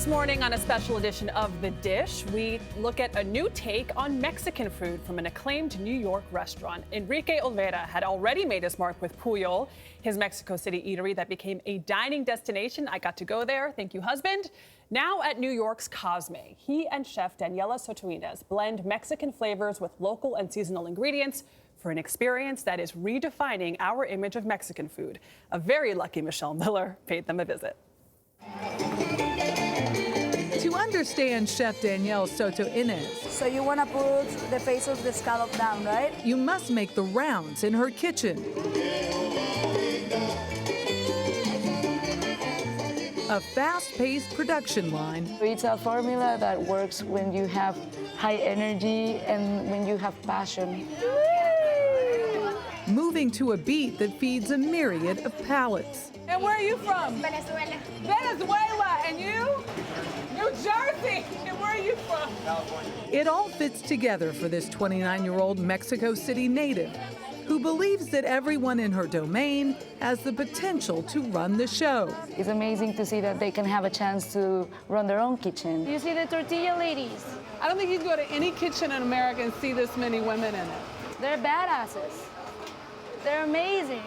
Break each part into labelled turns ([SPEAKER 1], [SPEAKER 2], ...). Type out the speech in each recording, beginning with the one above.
[SPEAKER 1] This morning on a special edition of The Dish, we look at a new take on Mexican food from an acclaimed New York restaurant. Enrique Olvera had already made his mark with Puyol, his Mexico City eatery that became a dining destination. I got to go there. Thank you, husband. Now at New York's Cosme, he and chef Daniela Soto Inez blend Mexican flavors with local and seasonal ingredients for an experience that is redefining our image of Mexican food. A very lucky Michelle Miller paid them a visit.
[SPEAKER 2] To understand Chef Daniela Soto Inez,
[SPEAKER 3] so you want to put the face of the scallop down, right?
[SPEAKER 2] you must make the rounds in her kitchen. A fast-paced production line.
[SPEAKER 4] It's a formula that works when you have high energy and when you have passion.
[SPEAKER 2] Moving to a beat that feeds a myriad of palates.
[SPEAKER 5] And where are you from?
[SPEAKER 6] Venezuela.
[SPEAKER 5] Venezuela. And you? New Jersey. And where are you from?
[SPEAKER 6] California.
[SPEAKER 2] It all fits together for this 29-year-old Mexico City native who believes that everyone in her domain has the potential to run the show.
[SPEAKER 4] It's amazing to see that they can have a chance to run their own kitchen.
[SPEAKER 6] You see the tortilla ladies?
[SPEAKER 5] I don't think you can go to any kitchen in America and see this many women in it.
[SPEAKER 6] They're badasses. They're amazing.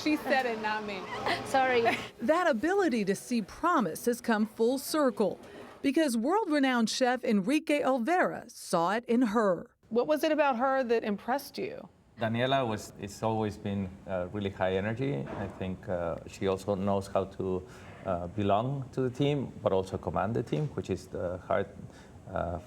[SPEAKER 5] She said it, not me.
[SPEAKER 6] Sorry.
[SPEAKER 2] That ability to see promise has come full circle because world-renowned chef Enrique Olvera saw it in her.
[SPEAKER 5] What was it about her that impressed you?
[SPEAKER 7] Daniela it's always been really high energy. I think she also knows how to belong to the team, but also command the team, which is hard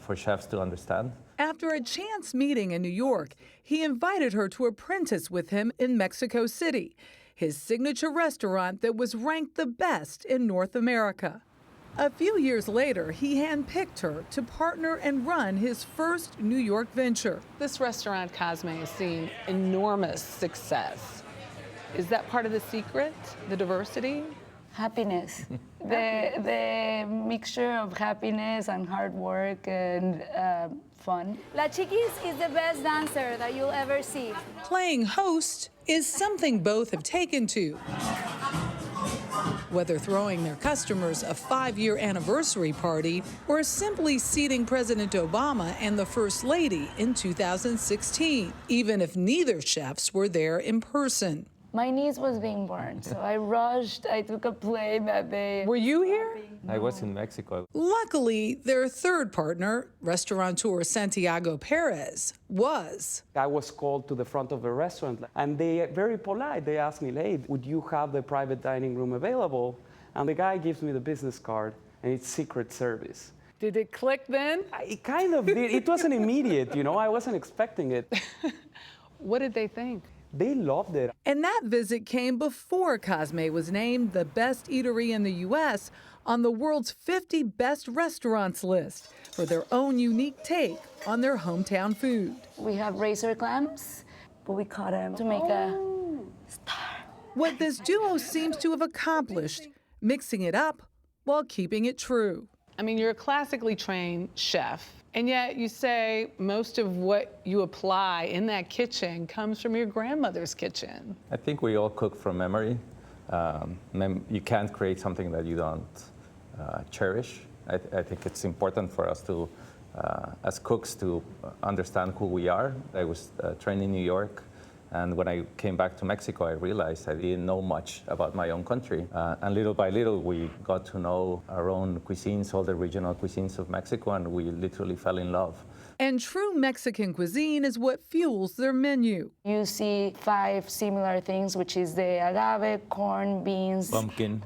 [SPEAKER 7] for chefs to understand.
[SPEAKER 2] After a chance meeting in New York, he invited her to apprentice with him in Mexico City, his signature restaurant that was ranked the best in North America. A few years later, he handpicked her to partner and run his first New York venture.
[SPEAKER 5] This restaurant, Cosme, has seen enormous success. Is that part of the secret, the diversity?
[SPEAKER 4] Happiness. The mixture of happiness and hard work and fun.
[SPEAKER 3] La Chiquis is the best dancer that you'll ever see.
[SPEAKER 2] Playing host is something both have taken to. Whether throwing their customers a 5-year anniversary party or simply seating President Obama and the First Lady in 2016, even if neither chefs were there in person.
[SPEAKER 4] My niece was being born, so I rushed. I took a plane that day.
[SPEAKER 5] Were you here?
[SPEAKER 7] I was in Mexico.
[SPEAKER 2] Luckily, their third partner, restaurateur Santiago Perez, was.
[SPEAKER 8] I was called to the front of the restaurant, and they are very polite. They asked me, hey, would you have the private dining room available? And the guy gives me the business card, and it's Secret Service.
[SPEAKER 5] Did it click then?
[SPEAKER 8] It kind of did. It wasn't immediate, you know, I wasn't expecting it.
[SPEAKER 5] What did they think?
[SPEAKER 8] They loved it.
[SPEAKER 2] And that visit came before Cosme was named the best eatery in the U.S. on the world's 50 best restaurants list for their own unique take on their hometown food.
[SPEAKER 4] We have razor clams, but we caught them to make a star.
[SPEAKER 2] What this duo seems to have accomplished, mixing it up while keeping it true.
[SPEAKER 5] I mean, you're a classically trained chef, and yet you say most of what you apply in that kitchen comes from your grandmother's kitchen.
[SPEAKER 7] I think we all cook from memory. You can't create something that you don't cherish. I think it's important for us to, as cooks, to understand who we are. I was trained in New York. And when I came back to Mexico, I realized I didn't know much about my own country. And little by little, we got to know our own cuisines, all the regional cuisines of Mexico, and we literally fell in love.
[SPEAKER 2] And true Mexican cuisine is what fuels their menu.
[SPEAKER 4] You see 5 similar things, which is the agave, corn, beans, pumpkin,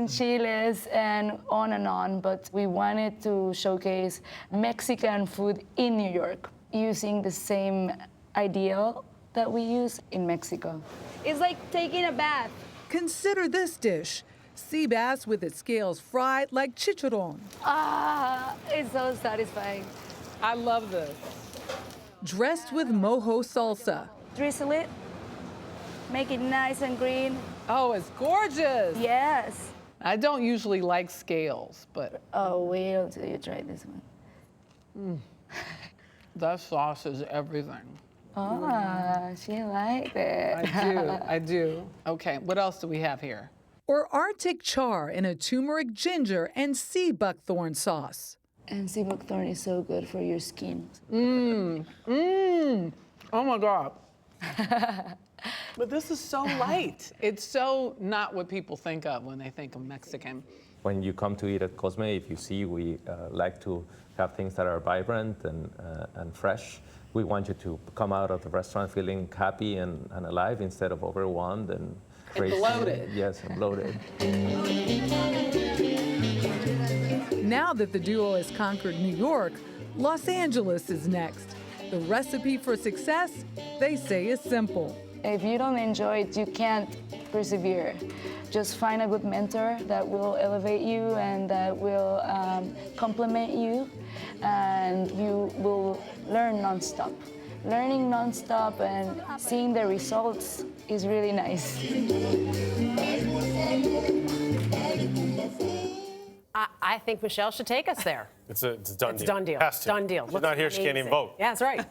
[SPEAKER 4] chiles, and on. But we wanted to showcase Mexican food in New York using the same ideal that we use in Mexico.
[SPEAKER 3] It's like taking a bath.
[SPEAKER 2] Consider this dish. Sea bass with its scales fried like chicharron.
[SPEAKER 3] Ah, it's so satisfying.
[SPEAKER 5] I love this.
[SPEAKER 2] Dressed with mojo salsa.
[SPEAKER 3] Drizzle it, make it nice and green.
[SPEAKER 5] Oh, it's gorgeous.
[SPEAKER 3] Yes.
[SPEAKER 5] I don't usually like scales, but
[SPEAKER 4] Oh, wait until you try this one.
[SPEAKER 5] that sauce is everything.
[SPEAKER 4] Oh, she liked it.
[SPEAKER 5] I do. Okay, what else do we have here?
[SPEAKER 2] or Arctic char in a turmeric, ginger, and sea buckthorn sauce.
[SPEAKER 4] And sea buckthorn is so good for your skin.
[SPEAKER 5] Oh my God. But this is so light. It's so not what people think of when they think of Mexican.
[SPEAKER 7] When you come to eat at Cosme, if you see, we like to have things that are vibrant and fresh. We want you to come out of the restaurant feeling happy and alive instead of overwhelmed and crazy.
[SPEAKER 5] bloated.
[SPEAKER 7] Yes, and bloated.
[SPEAKER 2] Now that the duo has conquered New York, Los Angeles is next. The recipe for success, they say, is simple.
[SPEAKER 4] If you don't enjoy it, you can't persevere. Just find a good mentor that will elevate you and that will compliment you, and you will learn nonstop. Learning nonstop and seeing the results is really nice.
[SPEAKER 9] I think Michelle should take us there.
[SPEAKER 10] It's a done
[SPEAKER 9] It's
[SPEAKER 10] deal.
[SPEAKER 9] a done deal.
[SPEAKER 10] Has to.
[SPEAKER 9] Done deal.
[SPEAKER 10] She's
[SPEAKER 9] Looks
[SPEAKER 10] not here, she can't even
[SPEAKER 9] amazing.
[SPEAKER 10] vote.
[SPEAKER 9] Yeah, that's right.